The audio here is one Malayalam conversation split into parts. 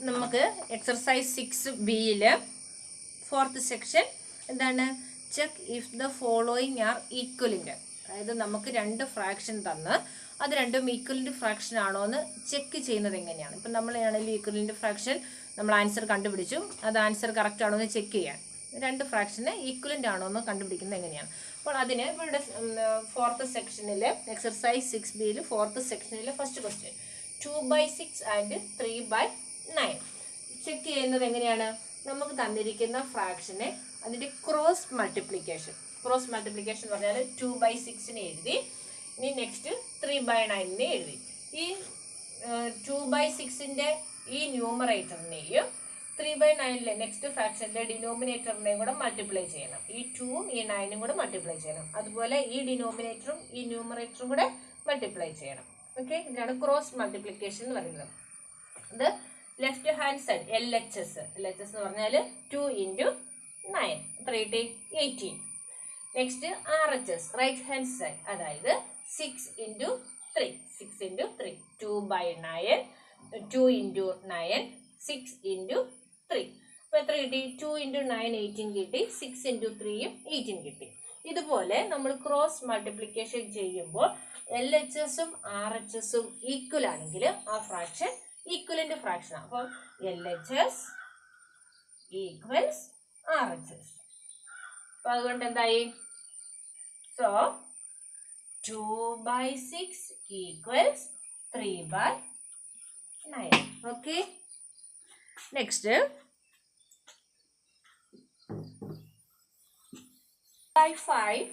നമുക്ക് എക്സർസൈസ് 6B ഫോർത്ത് സെക്ഷൻ എന്താണ്, check if the following are equivalent. അതായത് നമുക്ക് രണ്ട് ഫ്രാക്ഷൻ തന്ന് അത് രണ്ടും ഈക്വലൻ്റ് ഫ്രാക്ഷൻ ആണോ എന്ന് ചെക്ക് ചെയ്യുന്നത് എങ്ങനെയാണ്. ഇപ്പം നമ്മളാണെങ്കിൽ ഈക്വലൻ്റ് ഫ്രാക്ഷൻ നമ്മൾ ആൻസർ കണ്ടുപിടിച്ചു, അത് ആൻസർ കറക്റ്റ് ആണോ എന്ന് ചെക്ക് ചെയ്യാൻ രണ്ട് ഫ്രാക്ഷന് ഈക്വലൻ്റ് ആണോ എന്ന് കണ്ടുപിടിക്കുന്നത് എങ്ങനെയാണ്. അപ്പോൾ അതിന് ഇവിടെ ഫോർത്ത് സെക്ഷനിൽ എക്സർസൈസ് 6B ഫോർത്ത് സെക്ഷനിൽ ഫസ്റ്റ് ക്വസ്റ്റ്യൻ 2/6 ആൻഡ് 3/9 ചെക്ക് ചെയ്യുന്നത് എങ്ങനെയാണ്. നമുക്ക് തന്നിരിക്കുന്ന ഫ്രാക്ഷനെ അതിൻ്റെ ക്രോസ് മൾട്ടിപ്ലിക്കേഷൻ എന്ന് പറഞ്ഞാൽ 2/6 എഴുതി, ഇനി നെക്സ്റ്റ് 3/9 എഴുതി. ഈ 2/6 ഈ ന്യൂമറേറ്ററിനെയും 3/9 നെക്സ്റ്റ് ഫ്രാക്ഷൻ്റെ ഡിനോമിനേറ്ററിനെയും കൂടെ മൾട്ടിപ്ലൈ ചെയ്യണം. ഈ 2ഉം ഈ 9ഉം കൂടെ മൾട്ടിപ്ലൈ ചെയ്യണം. അതുപോലെ ഈ ഡിനോമിനേറ്ററും ഈ ന്യൂമറേറ്ററും കൂടെ മൾട്ടിപ്ലൈ ചെയ്യണം. ഓക്കെ, ഇതാണ് ക്രോസ് മൾട്ടിപ്ലിക്കേഷൻ എന്ന് പറയുന്നത്. ഇത് ലെഫ്റ്റ് ഹാൻഡ് സൈഡ് LHS എന്ന് പറഞ്ഞാൽ 2 × 9 18. Next RHS right hand side, അതായത് 6 × 3 2/9 2 × 9 6 × 3. അപ്പോൾ എത്ര കിട്ടി? 2 × 9 18 കിട്ടി, 6 × 3 18 കിട്ടി. ഇതുപോലെ നമ്മൾ ക്രോസ് മൾട്ടിപ്ലിക്കേഷൻ ചെയ്യുമ്പോൾ LHSഉം RHSഉം ഈക്വൽ ആണെങ്കിൽ ആ ഫ്രാക്ഷൻ ഈക്വലൻ്റ് ഫ്രാക്ഷനാണ്. അപ്പം LHS ഈക്വൽസ് RHS. അപ്പം അതുകൊണ്ട് എന്തായി? So 2/6 equals 3/9. Okay, next 5/5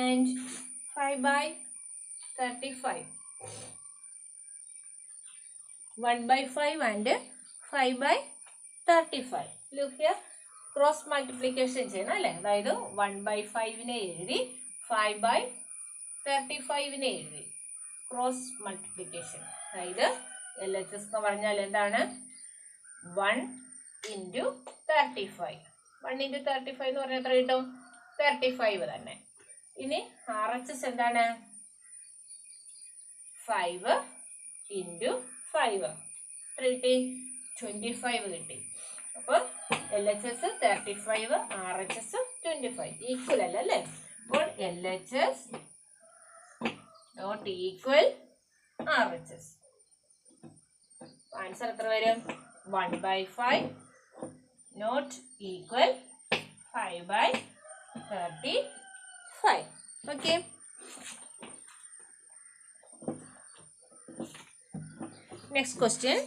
and 5/35. 1/5 and 5/35. Look here, cross multiplication ചെയ്യണം അല്ലേ. അതായത് 1/5 എഴുതി 5/35 എഴുതി ക്രോസ് മൾട്ടിപ്ലിക്കേഷൻ. അതായത് LHS എന്ന് പറഞ്ഞാൽ എന്താണ്? 1 × 35. 1 × 35 എന്ന് പറഞ്ഞാൽ എത്ര കിട്ടും? 35 തന്നെ. ഇനി RHS എന്താണ്? 5 × 5 എത്ര കിട്ടി? 25 കിട്ടി. അപ്പോൾ LHS 35, RHS 25 ഈക്വൽ അല്ല അല്ലേ. അപ്പോൾ LHS not equal RHS. Answer എത്ര വരും? 1/5 not equal 5/35. Okay, next question.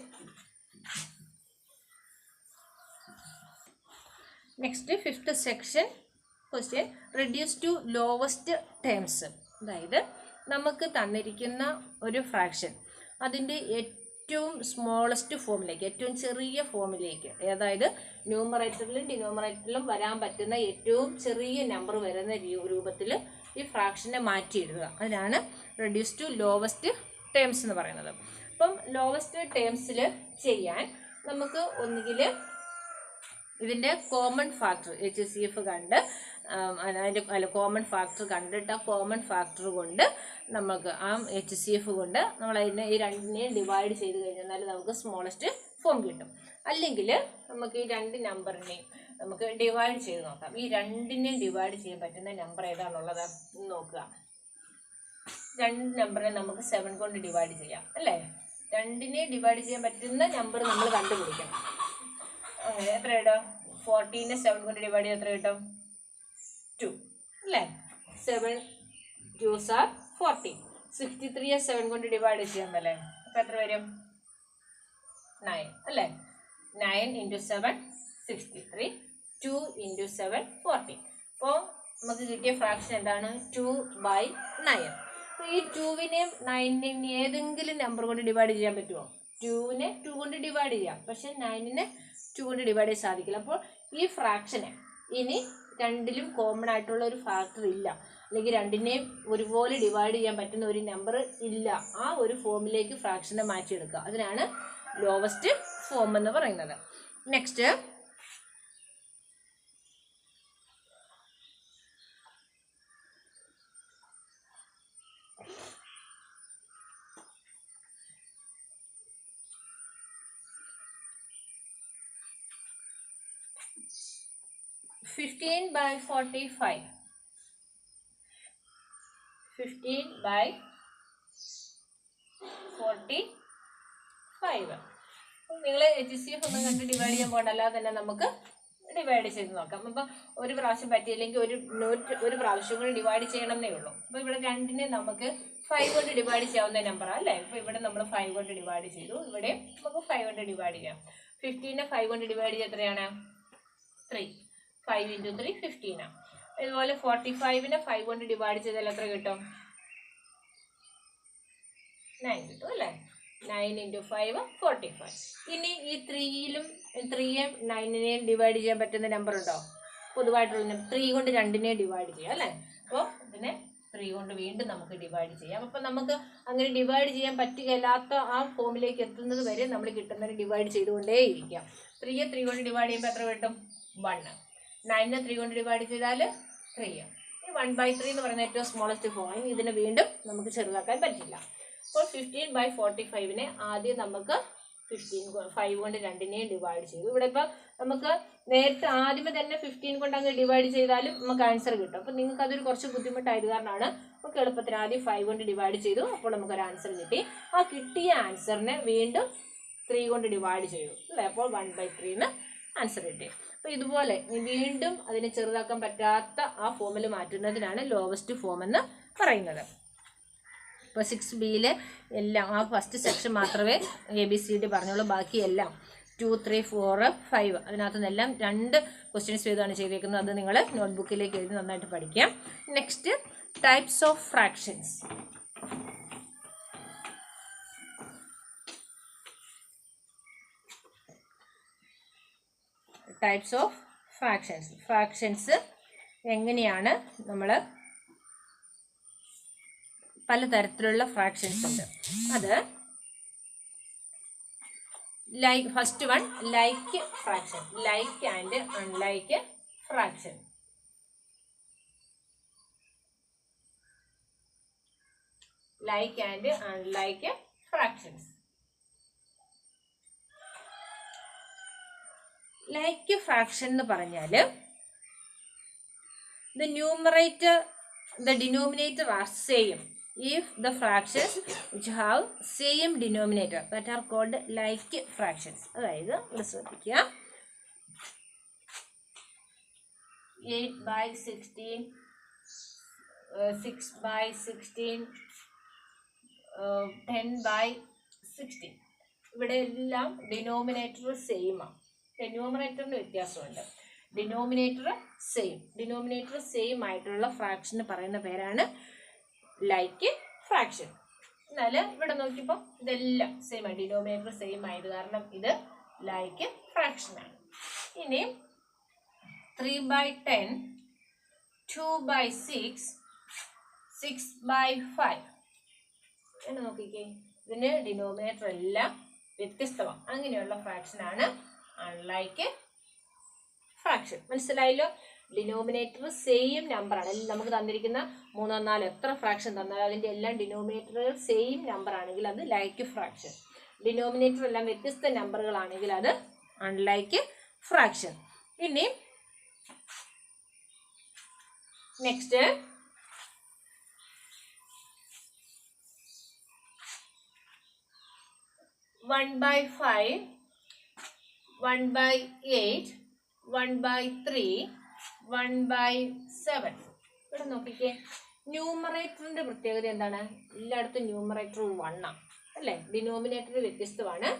Next fifth section question reduce to lowest terms. അതായത് നമുക്ക് തന്നിരിക്കുന്ന ഒരു ഫ്രാക്ഷൻ അതിൻ്റെ ഏറ്റവും സ്മോളസ്റ്റ് ഫോമിലേക്ക്, ഏറ്റവും ചെറിയ ഫോമിലേക്ക്, അതായത് ന്യൂമറേറ്ററിലും ഡിനോമിനേറ്ററിലും വരാൻ പറ്റുന്ന ഏറ്റവും ചെറിയ നമ്പർ വരുന്ന രൂപത്തിൽ ഈ ഫ്രാക്ഷനെ മാറ്റി എഴുതുക. അതിനാണ് റെഡ്യൂസ് ടു ലോവസ്റ്റ് ടേംസ് എന്ന് പറയുന്നത്. അപ്പം ലോവസ്റ്റ് ടേംസിൽ ചെയ്യാൻ നമുക്ക് ഒന്നുകിൽ ഇതിൻ്റെ കോമൺ ഫാക്ടർ HCF കണ്ട് അതിൻ്റെ കോമൺ ഫാക്ടർ കണ്ടിട്ട് ആ കോമൺ ഫാക്ടർ കൊണ്ട് നമുക്ക് ആ HCF കൊണ്ട് നമ്മൾ അതിനെ ഈ രണ്ടിനെയും ഡിവൈഡ് ചെയ്ത് കഴിഞ്ഞാൽ നമുക്ക് സ്മോളസ്റ്റ് ഫോം കിട്ടും. അല്ലെങ്കിൽ നമുക്ക് ഈ രണ്ട് നമ്പറിനെയും നമുക്ക് ഡിവൈഡ് ചെയ്ത് നോക്കാം. ഈ രണ്ടിനെയും ഡിവൈഡ് ചെയ്യാൻ പറ്റുന്ന നമ്പർ ഏതാണുള്ളത് നോക്കുക. രണ്ട് നമ്പറിനെ നമുക്ക് 7 കൊണ്ട് ഡിവൈഡ് ചെയ്യാം അല്ലേ. രണ്ടിനെ ഡിവൈഡ് ചെയ്യാൻ പറ്റുന്ന നമ്പർ നമ്മൾ കണ്ടുപിടിക്കണം. എത്ര കിട്ടും? 14നെ 7 കൊണ്ട് ഡിവൈഡ് ചെയ്ത് എത്ര കിട്ടും? 2 അല്ലേ. 7 2s are 14. 63യെ 7 കൊണ്ട് ഡിവൈഡ് ചെയ്യാമല്ലേ. അപ്പോൾ എത്ര വരും? 9 അല്ലേ. 9 × 7 63, 2 × 7 14. അപ്പോൾ നമുക്ക് കിട്ടിയ ഫ്രാക്ഷൻ എന്താണ്? 2/9. അപ്പോൾ ഈ 2വിനെയും 9നെയും ഏതെങ്കിലും നമ്പർ കൊണ്ട് ഡിവൈഡ് ചെയ്യാൻ പറ്റുമോ? 2നെ 2 കൊണ്ട് ഡിവൈഡ് ചെയ്യാം, പക്ഷെ 9നെ 2 കൊണ്ട് ഡിവൈഡ് ചെയ്യാൻ സാധിക്കില്ല. അപ്പോൾ ഈ ഫ്രാക്ഷനെ ഇനി രണ്ടിലും കോമൺ ആയിട്ടുള്ള ഒരു ഫാക്ടർ ഇല്ല, അല്ലെങ്കിൽ രണ്ടിനെയും ഒരുപോലെ ഡിവൈഡ് ചെയ്യാൻ പറ്റുന്ന ഒരു നമ്പർ ഇല്ല. ആ ഒരു ഫോമിലേക്ക് ഫ്രാക്ഷനെ മാറ്റിയെടുക്കുക. അതിനാണ് ലോവസ്റ്റ് ഫോം എന്ന് പറയുന്നത്. Next 15 by 45. 15 by 45. നിങ്ങൾ HCF ഒന്നും കണ്ട് ഡിവൈഡ് ചെയ്യാൻ പോകണ്ട, അല്ലാതെ തന്നെ നമുക്ക് ഡിവൈഡ് ചെയ്ത് നോക്കാം. അപ്പം ഒരു പ്രാവശ്യം പറ്റിയില്ലെങ്കിൽ ഒരു പ്രാവശ്യം കൂടി ഡിവൈഡ് ചെയ്യണമെന്നേ ഉള്ളൂ. അപ്പോൾ ഇവിടെ 2നെ നമുക്ക് 5 കൊണ്ട് ഡിവൈഡ് ചെയ്യാവുന്ന നമ്പറാണ് അല്ലേ. അപ്പോൾ ഇവിടെ നമ്മൾ 5 കൊണ്ട് ഡിവൈഡ് ചെയ്തു, ഇവിടെ നമുക്ക് 5 കൊണ്ട് ഡിവൈഡ് ചെയ്യാം. 15നെ 5 കൊണ്ട് ഡിവൈഡ് ചെയ്ത് എത്രയാണ്? 3. 5 × 3 15 ആണ്. ഇതുപോലെ 45നെ 5 കൊണ്ട് ഡിവൈഡ് ചെയ്താൽ എത്ര കിട്ടും? 9 കിട്ടും അല്ലേ. 9 × 5 45. ഇനി ഈ 3യിലും 3യെയും 9നെയും ഡിവൈഡ് ചെയ്യാൻ പറ്റുന്ന നമ്പർ ഉണ്ടോ? പൊതുവായിട്ടുള്ള 3 കൊണ്ട് 2നെ ഡിവൈഡ് ചെയ്യാം അല്ലേ. അപ്പോൾ ഇതിനെ 3 കൊണ്ട് വീണ്ടും നമുക്ക് ഡിവൈഡ് ചെയ്യാം. അപ്പം നമുക്ക് അങ്ങനെ ഡിവൈഡ് ചെയ്യാൻ പറ്റുകയില്ലാത്ത ആ ഫോമിലേക്ക് എത്തുന്നത് വരെ നമ്മൾ കിട്ടുന്നതിന് ഡിവൈഡ് ചെയ്തുകൊണ്ടേയിരിക്കാം. 3യെ 3 കൊണ്ട് ഡിവൈഡ് ചെയ്യുമ്പോൾ എത്ര കിട്ടും? 1. 9നെ 3 കൊണ്ട് ഡിവൈഡ് ചെയ്താൽ 3. ഈ 1/3 എന്ന് പറയുന്ന ഏറ്റവും സ്മോളസ്റ്റ് ഫോം. ഇതിനെ വീണ്ടും നമുക്ക് ചെറുതാക്കാൻ പറ്റില്ല. അപ്പോൾ 15 by 45നെ ആദ്യം നമുക്ക് 5 കൊണ്ട് 2നെയും ഡിവൈഡ് ചെയ്തു. ഇവിടെ ഇപ്പോൾ നമുക്ക് നേരത്തെ ആദ്യമേ തന്നെ 15 കൊണ്ട് അങ്ങ് ഡിവൈഡ് ചെയ്താലും നമുക്ക് ആൻസർ കിട്ടും. അപ്പോൾ നിങ്ങൾക്ക് അതൊരു കുറച്ച് ബുദ്ധിമുട്ടായത് കാരണമാണ് നമുക്ക് എളുപ്പത്തിന് ആദ്യം 5 കൊണ്ട് ഡിവൈഡ് ചെയ്തു. അപ്പോൾ നമുക്കൊരു ആൻസർ കിട്ടി. ആ കിട്ടിയ ആൻസറിനെ വീണ്ടും 3 കൊണ്ട് ഡിവൈഡ് ചെയ്തു അല്ലേ. അപ്പോൾ 1/3 ആൻസർ കിട്ടി. അപ്പോൾ ഇതുപോലെ വീണ്ടും അതിനെ ചെറുതാക്കാൻ പറ്റാത്ത ആ ഫോമിൽ മാറ്റുന്നതിനാണ് ലോവസ്റ്റ് ഫോം എന്ന് പറയുന്നത്. ഇപ്പോൾ 6Bയിൽ എല്ലാം ആ ഫസ്റ്റ് സെക്ഷൻ മാത്രമേ ABCD പറഞ്ഞുള്ളൂ. ബാക്കിയെല്ലാം 2, 3, 4, 5 അതിനകത്ത് നിന്നെല്ലാം 2 ക്വസ്റ്റ്യൻസ് ചെയ്താണ് ചെയ്തേക്കുന്നത്. അത് നിങ്ങൾ നോട്ട്ബുക്കിലേക്ക് എഴുതി നന്നായിട്ട് പഠിക്കാം. Next, types of fractions. Types of fractions. Fractions എങ്ങനെയാണ് നമ്മൾ പലതരത്തിലുള്ള ഫ്രാക്ഷൻസ് ഉണ്ട്. അത് like first one like fraction. Like and unlike fraction. Like and unlike fractions. Like fraction എന്ന് പറഞ്ഞാൽ the denominator are same if the fractions which have same denominator that are called like fractions. അതായത് ശ്രദ്ധിക്കുക, 8/16, 6/16, 10/16 ഇവിടെ എല്ലാം ഡിനോമിനേറ്റർ സെയിം ആണ്. ന്യൂമറേറ്ററിന് വ്യത്യാസമുണ്ട്. ഡിനോമിനേറ്റർ സെയിം ആയിട്ടുള്ള ഫ്രാക്ഷന് പറയുന്ന പേരാണ് ലൈക്ക് ഫ്രാക്ഷൻ. എന്നാൽ ഇവിടെ നോക്കിയപ്പോൾ ഇതെല്ലാം സെയിം ആണ്. ഡിനോമിനേറ്റർ സെയിം ആയത് കാരണം ഇത് ലൈക്ക് ഫ്രാക്ഷനാണ്. ഇനി 3/10, 2/6, 6/5 എന്ന് നോക്കിക്കേ. ഇതിന് ഡിനോമിനേറ്റർ എല്ലാം വ്യത്യസ്തമാണ്. അങ്ങനെയുള്ള ഫ്രാക്ഷനാണ് അൺലൈക്ക് ഫ്രാക്ഷൻ. മനസ്സിലായല്ലോ? ഡിനോമിനേറ്റർ സെയിം നമ്പറാണ്. നമുക്ക് തന്നിരിക്കുന്ന 3, 4 എത്ര ഫ്രാക്ഷൻ തന്നാലും അതിൻ്റെ എല്ലാം ഡിനോമിനേറ്ററുകൾ സെയിം നമ്പർ ആണെങ്കിൽ അത് ലൈക്ക് ഫ്രാക്ഷൻ. ഡിനോമിനേറ്റർ എല്ലാം വ്യത്യസ്ത നമ്പറുകളാണെങ്കിൽ അത് അൺലൈക്ക് ഫ്രാക്ഷൻ. ഇനി നെക്സ്റ്റ്, one by 5, 1/8, 1/3, 1/7. ഇവിടെ നോക്കിക്കേ, ന്യൂമറേറ്ററിന്റെ പ്രത്യേകത എന്താണ്? എല്ലായിടത്തും ന്യൂമറേറ്റർ 1 ആണ് അല്ലേ. ഡിനോമിനേറ്റർ വ്യത്യസ്തമാണ്.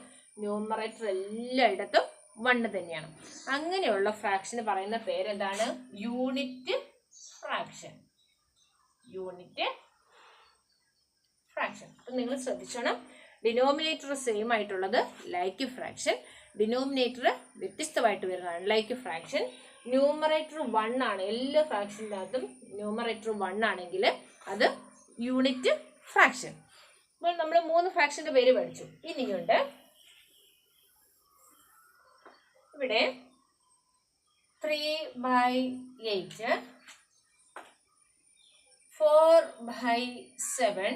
ന്യൂമറേറ്റർ എല്ലായിടത്തും 1 തന്നെയാണ്. അങ്ങനെയുള്ള ഫ്രാക്ഷന് പറയുന്ന പേരെന്താണ്? Unit fraction. Unit fraction. അപ്പം നിങ്ങൾ ശ്രദ്ധിച്ചോണം, ഡിനോമിനേറ്റർ സെയിം ആയിട്ടുള്ളത് ലൈക്ക് ഫ്രാക്ഷൻ, ഡിനോമിനേറ്റർ വ്യത്യസ്തമായിട്ട് വരുന്ന അൺലൈക്ക് ഫ്രാക്ഷൻ. ന്യൂമറേറ്റർ 1 ആണ്. എല്ലാ ഫ്രാക്ഷനകത്തും ന്യൂമറേറ്റർ 1 ആണെങ്കിൽ അത് യൂണിറ്റ് ഫ്രാക്ഷൻ. അപ്പോൾ നമ്മൾ 3 ഫ്രാക്ഷൻ്റെ പേര് പഠിച്ചു. ഇനിയുണ്ട് ഇവിടെ 3/8, 4/7,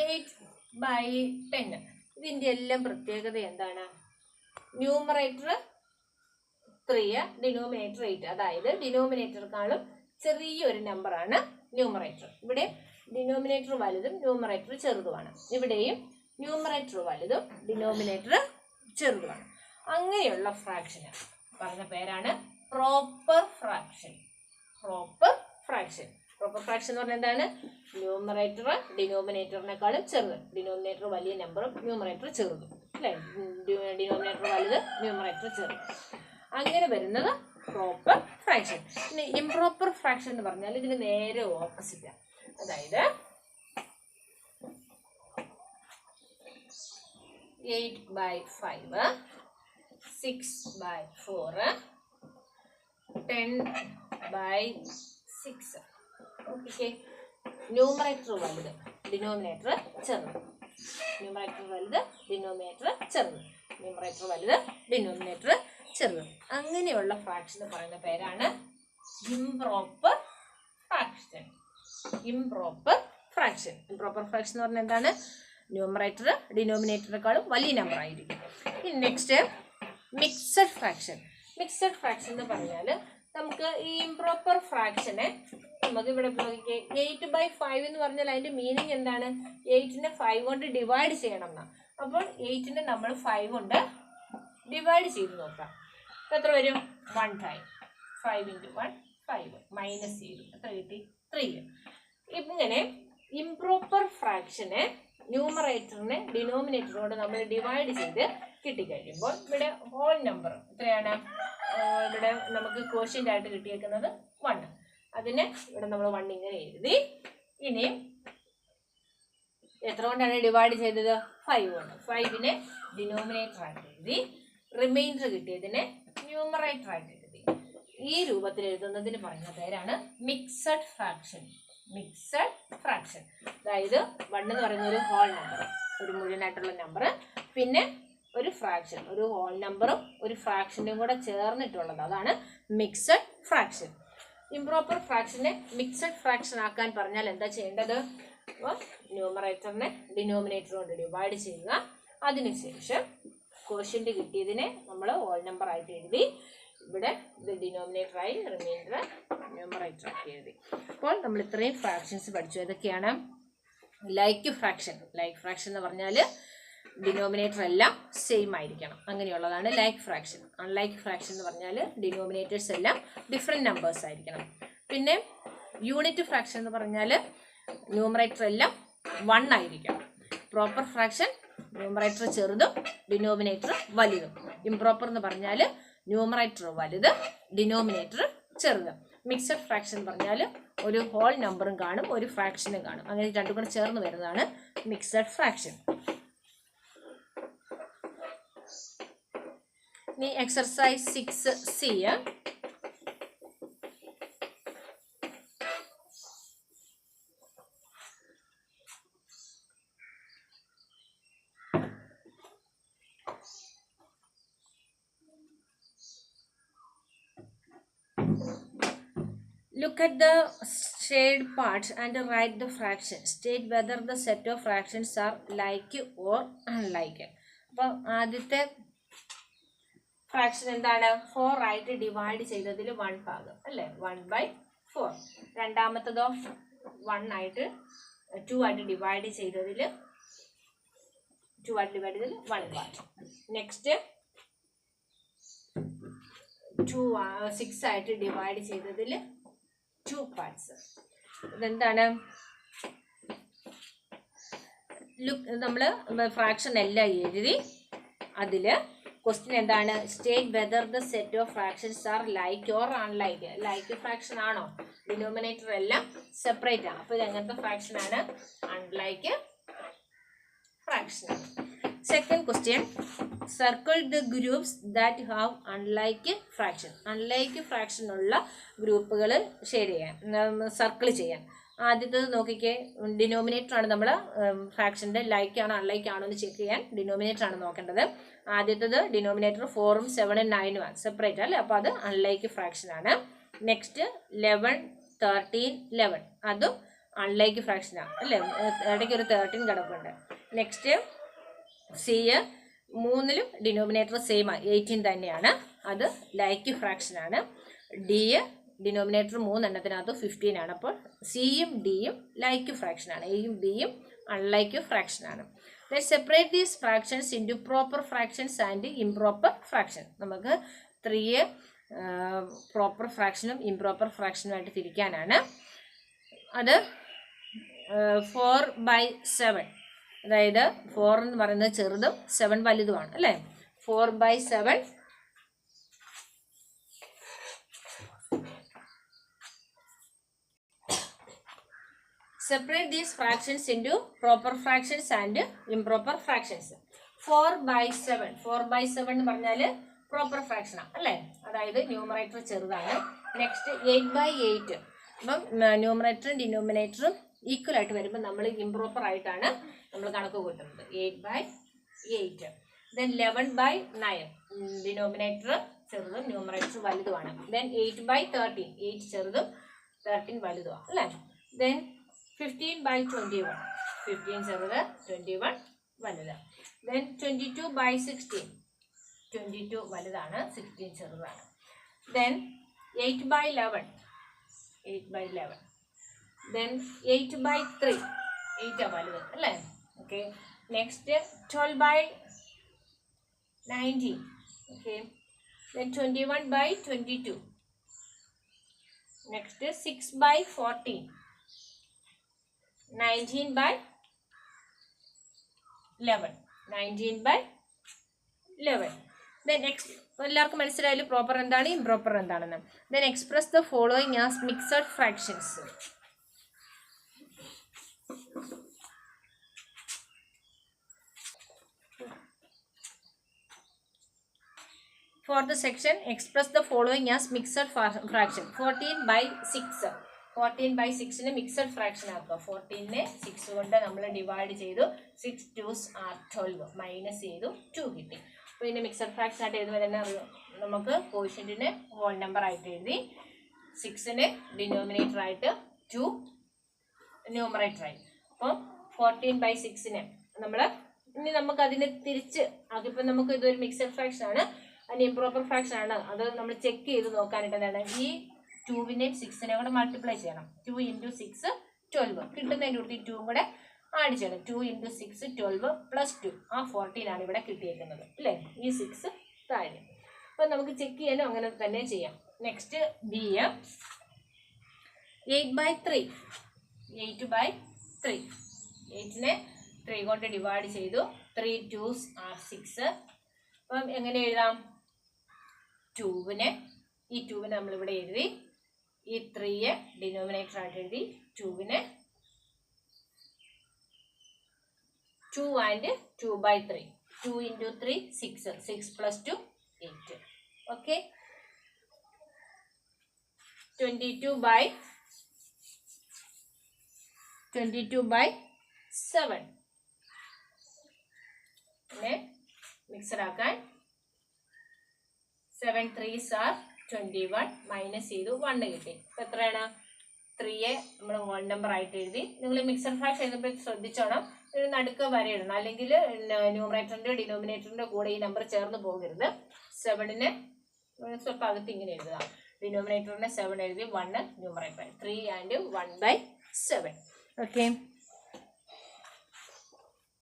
8/10. ഇതിൻ്റെ എല്ലാം പ്രത്യേകത എന്താണ്? Numerator 3, denominator 8. അതായത് ഡിനോമിനേറ്ററിനേക്കാളും ചെറിയൊരു നമ്പറാണ് ന്യൂമറേറ്റർ. ഇവിടെ ഡിനോമിനേറ്റർ വലുതും ന്യൂമറേറ്റർ ചെറുതുമാണ്. ഇവിടെയും ന്യൂമറേറ്റർ വലുതും ഡിനോമിനേറ്റർ ചെറുതുമാണ്. അങ്ങനെയുള്ള ഫ്രാക്ഷന് പറഞ്ഞ പേരാണ് proper fraction. Proper fraction. Proper fraction എന്ന് പറഞ്ഞാൽ എന്താണ്? ന്യൂമറേറ്റർ ഡിനോമിനേറ്ററിനേക്കാളും ചെറുത്, ഡിനോമിനേറ്റർ വലിയ നമ്പറും ന്യൂമറേറ്റർ ചെറുതും, അല്ലേ? ഡിനോമിനേറ്റർ വലുത്, ന്യൂമറേറ്റർ ചെറുത്. അങ്ങനെ വരുന്നത് പ്രോപ്പർ ഫ്രാക്ഷൻ. പിന്നെ ഇംപ്രോപ്പർ ഫ്രാക്ഷൻ എന്ന് പറഞ്ഞാൽ ഇതിന് നേരെ ഓപ്പോസിറ്റാണ്. അതായത് 8/5, 6/4, 10/6. ഓക്കെ. ന്യൂമറേറ്റർ വലുത്, ഡിനോമിനേറ്റർ ചെറുത്. ന്യൂമറേറ്റർ വലുത്, ഡിനോമിനേറ്റർ ചെറുത്. ന്യൂമറേറ്റർ വലുത്, ഡിനോമിനേറ്റർ ചെറുത്. അങ്ങനെയുള്ള ഫ്രാക്ഷൻ പറയുന്ന പേരാണ് improper fraction. Improper fraction. Improper fraction എന്ന് പറഞ്ഞാൽ എന്താണ്? ന്യൂമറേറ്റർ ഡിനോമിനേറ്ററിനേക്കാളും വലിയ നമ്പർ ആയിരിക്കും. ഇനി next mixed fraction. Mixed fraction എന്ന് പറഞ്ഞാൽ നമുക്ക് ഈ ഇംപ്രോപ്പർ ഫ്രാക്ഷനെ നമുക്ക് ഇവിടെ 8/5 എന്ന് പറഞ്ഞാൽ അതിന്റെ മീനിങ് എന്താണ്? 8നെ 5 കൊണ്ട് ഡിവൈഡ് ചെയ്യണം എന്നാ. അപ്പോൾ 8നെ നമ്മൾ 5 കൊണ്ട് ഡിവൈഡ് ചെയ്ത് നോക്കാം. എത്ര വരും? 1 ടൈം. 5 × 1 5 മൈനസ് ചെയ്തു. എത്ര കിട്ടി? 3. ഇങ്ങനെ ഇംപ്രോപ്പർ ഫ്രാക്ഷനെ ന്യൂമറേറ്ററിനെ ഡിനോമിനേറ്ററിനോട് നമ്മൾ ഡിവൈഡ് ചെയ്ത് കിട്ടിക്കഴിയുമ്പോൾ ഇവിടെ ഹോൾ നമ്പർ എത്രയാണ്? ഇവിടെ നമുക്ക് ക്വോഷ്യന്റ് ആയിട്ട് കിട്ടിയേക്കുന്നത് 1. അതിനെ ഇവിടെ നമ്മൾ 1 ഇങ്ങനെ എഴുതി. ഇനി എത്ര കൊണ്ടാണ് ഡിവൈഡ് ചെയ്തത്? 5 കൊണ്ട്. 5നെ ഡിനോമിനേറ്റർ ആയിട്ട് എഴുതി. റിമൈൻഡർ കിട്ടിയതിനെ ന്യൂമറേറ്റർ ആയിട്ട് എഴുതി. ഈ രൂപത്തിൽ എഴുതുന്നതിന് പറയുന്ന പേരാണ് മിക്സഡ് ഫ്രാക്ഷൻ. Mixed fraction. അതായത് 1 എന്ന് പറയുന്ന ഒരു ഹോൾ നമ്പർ, ഒരു മുഴുവനായിട്ടുള്ള നമ്പർ, പിന്നെ ഒരു ഫ്രാക്ഷൻ, ഒരു ഹോൾ നമ്പറും ഒരു ഫ്രാക്ഷനും കൂടെ ചേർന്നിട്ടുള്ളത്, അതാണ് മിക്സഡ് ഫ്രാക്ഷൻ. ഇംപ്രോപ്പർ ഫ്രാക്ഷനെ മിക്സഡ് ഫ്രാക്ഷൻ ആക്കാൻ പറഞ്ഞാൽ എന്താ ചെയ്യേണ്ടത്? അപ്പോൾ ന്യൂമറേറ്ററിനെ ഡിനോമിനേറ്റർ കൊണ്ട് ഡിവൈഡ് ചെയ്യുക. അതിനുശേഷം ക്വോഷ്യന്റ് കിട്ടിയതിനെ നമ്മൾ ഹോൾ നമ്പർ ആയിട്ട് എഴുതി. ഇവിടെ ഇത് ഡിനോമിനേറ്ററായി, റിമൈൻഡർ ന്യൂമറേറ്റർ ആക്കി എഴുതി. അപ്പോൾ നമ്മൾ ഇത്രയും ഫ്രാക്ഷൻസ് പഠിച്ചു. ഏതൊക്കെയാണ്? Like fraction. ലൈക്ക് ഫ്രാക്ഷൻ എന്ന് പറഞ്ഞാൽ ഡിനോമിനേറ്റർ എല്ലാം സെയിം ആയിരിക്കണം, അങ്ങനെയുള്ളതാണ് ലൈക്ക് ഫ്രാക്ഷൻ. അൺലൈക്ക് ഫ്രാക്ഷൻ എന്ന് പറഞ്ഞാൽ ഡിനോമിനേറ്റേഴ്സ് എല്ലാം ഡിഫറെൻറ്റ് നമ്പേഴ്സ് ആയിരിക്കണം. പിന്നെ യൂണിറ്റ് ഫ്രാക്ഷൻ എന്ന് പറഞ്ഞാൽ ന്യൂമറേറ്റർ എല്ലാം 1 ആയിരിക്കണം. പ്രോപ്പർ ഫ്രാക്ഷൻ ന്യൂമറേറ്റർ ചെറുതും ഡിനോമിനേറ്റർ വലുതും. ഇംപ്രോപ്പർ എന്ന് പറഞ്ഞാൽ ന്യൂമറേറ്റർ വലുത്, ഡിനോമിനേറ്റർ ചെറുത്. മിക്സഡ് ഫ്രാക്ഷൻ എന്ന് പറഞ്ഞാൽ ഒരു ഹോൾ നമ്പറും കാണും, ഒരു ഫ്രാക്ഷനും കാണും. അങ്ങനെ രണ്ടും കൂടെ ചേർന്ന് വരുന്നതാണ് മിക്സഡ് ഫ്രാക്ഷൻ. ഇനി exercise 6C. Look at the shaded parts and write the fraction. State whether the set of fractions are like or unlike. അപ്പോൾ ആദ്യത്തെ ഫ്രാക്ഷൻ എന്താണ്? 4 ആയിട്ട് ഡിവൈഡ് ചെയ്തതിൽ 1 ഭാഗം, അല്ലേ? 1/4. രണ്ടാമത്തതോ 1 ആയിട്ട് 2 ആയിട്ട് ഡിവൈഡ് ചെയ്തതിൽ 1 പാർട്ട്. നെക്സ്റ്റ് 6 ആയിട്ട് ഡിവൈഡ് ചെയ്തതിൽ 2 പാർട്സ്. ഇതെന്താണ്? നമ്മൾ ഫ്രാക്ഷൻ എല്ലാം എഴുതി. അതിൽ ക്വസ്റ്റ്യൻ എന്താണ്? State whether the set of fractions are like or unlike. Like fraction ആണോ? ഡിനോമിനേറ്റർ എല്ലാം സെപ്പറേറ്റ് ആണ്. അപ്പോൾ ഇത് എങ്ങനത്തെ ഫ്രാക്ഷൻ ആണ്? Unlike fraction. Second question, circle the groups that have unlike fraction. Unlike ഫ്രാക്ഷനുള്ള ഗ്രൂപ്പുകൾ ഷെയ്ഡ് ചെയ്യാൻ, സർക്കിൾ ചെയ്യാൻ. ആദ്യത്തേത് നോക്കിക്കേ, ഡിനോമിനേറ്റർ ആണ്. നമ്മൾ ഫ്രാക്ഷൻ്റെ ലൈക്ക് ആണോ അൺലൈക്ക് ആണോ എന്ന് ചെക്ക് ചെയ്യാൻ ഡിനോമിനേറ്റർ ആണ് നോക്കേണ്ടത്. ആദ്യത്തേത് ഡിനോമിനേറ്റർ 4ഉം 7ഉം 9ഉം ആണ്, സെപ്പറേറ്റ് അല്ലേ? അപ്പോൾ അത് അൺലൈക്ക് ഫ്രാക്ഷൻ ആണ്. നെക്സ്റ്റ് 11, 13, 11 അതും അൺലൈക്ക് ഫ്രാക്ഷനാണ്, അല്ലേ? ഇടയ്ക്ക് ഒരു 13 കിടപ്പുണ്ട്. നെക്സ്റ്റ് C, 3ലും ഡിനോമിനേറ്റർ സെയിം ആണ്, 18 തന്നെയാണ്. അത് ലൈക്ക് ഫ്രാക്ഷനാണ്. ഡി ഡിനോമിനേറ്റർ 3 എണ്ണത്തിനകത്ത് 15 ആണ്. അപ്പോൾ സിയും ഡിയും ലൈക്ക് ഫ്രാക്ഷനാണ്, എയും ബിയും unlike ഫ്രാക്ഷനാണ്. Let's separate these fractions into proper fractions and improper fraction. നമുക്ക് 3 പ്രോപ്പർ ഫ്രാക്ഷനും ഇംപ്രോപ്പർ ഫ്രാക്ഷനും ആയിട്ട് തിരിക്കാനാണ്. അത് 4/7, അതായത് 4 എന്ന് പറയുന്നത് ചെറുതും 7 വലുതുമാണ് അല്ലേ. 4/7 separate these fractions into proper fractions and improper fractions. 4/7 എന്ന് പറഞ്ഞാൽ പ്രോപ്പർ ഫ്രാക്ഷൻ ആണ് അല്ലേ, അതായത് ന്യൂമറേറ്റർ ചെറുതാണ്. നെക്സ്റ്റ് 8/8, അപ്പം ന്യൂമറേറ്ററും ഡിനോമിനേറ്ററും ഈക്വൽ ആയിട്ട് വരുമ്പോൾ നമ്മൾ ഇംപ്രോപ്പർ ആയിട്ടാണ് നമ്മൾ കണക്ക് കൂട്ടുന്നത്. 8/8. ദെൻ 11/9, ഡിനോമിനേറ്റർ ചെറുതും ന്യൂമറേറ്റർ വലുതുമാണ്. ദെൻ 8/13, 8 ചെറുതും 13 വലുതുമാണ് അല്ലേ. ദെൻ 15/21, 15 ചെറുത് 21 വലുത്. ദെൻ 22/16, 22 വലുതാണ് 16 ചെറുതാണ്. ദെൻ 8/11, 8/11. ദെൻ 8/3, 8 വലുത് അല്ലേ. Okay. Next 12/19. Okay. Then 21/22. Next 6/14, 19/11, 19/11. Then എല്ലാവർക്കും മനസ്സിലായാലും പ്രോപ്പർ എന്താണ് ഇംപ്രോപ്പർ എന്താണെന്ന്. Then express the following as mixed fractions. For the section, express the following as mixed fraction. 14/6. 14/6 mixed fraction ആക്കുക. 14 6 കൊണ്ട് നമ്മൾ ഡിവൈഡ് ചെയ്തു. 6 2s are 12, മൈനസ് ചെയ്തു 2 കിട്ടി. അപ്പോൾ ഇതിൻ്റെ മിക്സഡ് ഫ്രാക്ഷൻ ആയിട്ട് എഴുതുമ്പോൾ തന്നെ നമുക്ക് കോഷ്യൻറ്റിന് ഹോൾ നമ്പർ ആയിട്ട് എഴുതി, 6 ഡിനോമിനേറ്റർ ആയിട്ട് 2 ന്യൂമറേറ്റർ ആയി. അപ്പം 14/6 നമ്മൾ ഇനി നമുക്ക് അതിനെ തിരിച്ച് അതിപ്പോൾ നമുക്ക് ഇതൊരു മിക്സഡ് ഫ്രാക്ഷൻ ആണ്, അതിന് ഇംപ്രോപ്പർ ഫ്രാക്ഷൻ ആണ്. അത് നമ്മൾ ചെക്ക് ചെയ്ത് നോക്കാനായിട്ട് എന്താണ് ഈ 2വിനെയും 6നെയും കൂടെ മൾട്ടിപ്ലൈ ചെയ്യണം. 2 × 6 12 കിട്ടുന്നതിൻ്റെ കൂടി 2 കൂടെ ആഡ് ചെയ്യണം. 2 × 6 12 + 2 ആ 14 ആണ് ഇവിടെ കിട്ടിയേക്കുന്നത് അല്ലേ. ഈ 6 താഴെ. അപ്പം നമുക്ക് ചെക്ക് ചെയ്യാനും അങ്ങനെ തന്നെ ചെയ്യാം. Next B 8/3, 8/3. 8നെ 3 കൊണ്ട് ഡിവൈഡ് ചെയ്തു. 3 2s are 6. അപ്പം എങ്ങനെ എഴുതാം? 2വിനെ ഈ 2വിനെ നമ്മളിവിടെ എഴുതി, ഈ 3 ഡിനോമിനേറ്റർ ആയിട്ട് എഴുതി. 2വിനെ 2 and 2/3. 2 × 3 6, 6 + 2 8. ഓക്കെ. 22/7 മിക്സഡ് ആക്കാൻ 7 3s are 21, മൈനസ് ചെയ്തു 1 കിട്ടി. അപ്പോൾ എത്രയാണ്? 3 നമ്മൾ ഹോൾ നമ്പർ ആയിട്ട് എഴുതി. നിങ്ങൾ മിക്സഡ് ഫ്രാക്ഷൻ എഴുതുമ്പോൾ ശ്രദ്ധിച്ചോണം, ഒരു നടുക്ക് വരെ ഇടണം, അല്ലെങ്കിൽ ന്യൂമറേറ്ററിൻ്റെ ഡിനോമിനേറ്ററിൻ്റെ കൂടെ ഈ നമ്പർ ചേർന്ന് പോകരുത്. 7നെ സ്വല്പം അകത്ത് ഇങ്ങനെ എഴുതുക. ഡിനോമിനേറ്ററിനെ 7 എഴുതി, 1 ന്യൂമറേറ്റർ. 3 and 1/7. ഓക്കെ.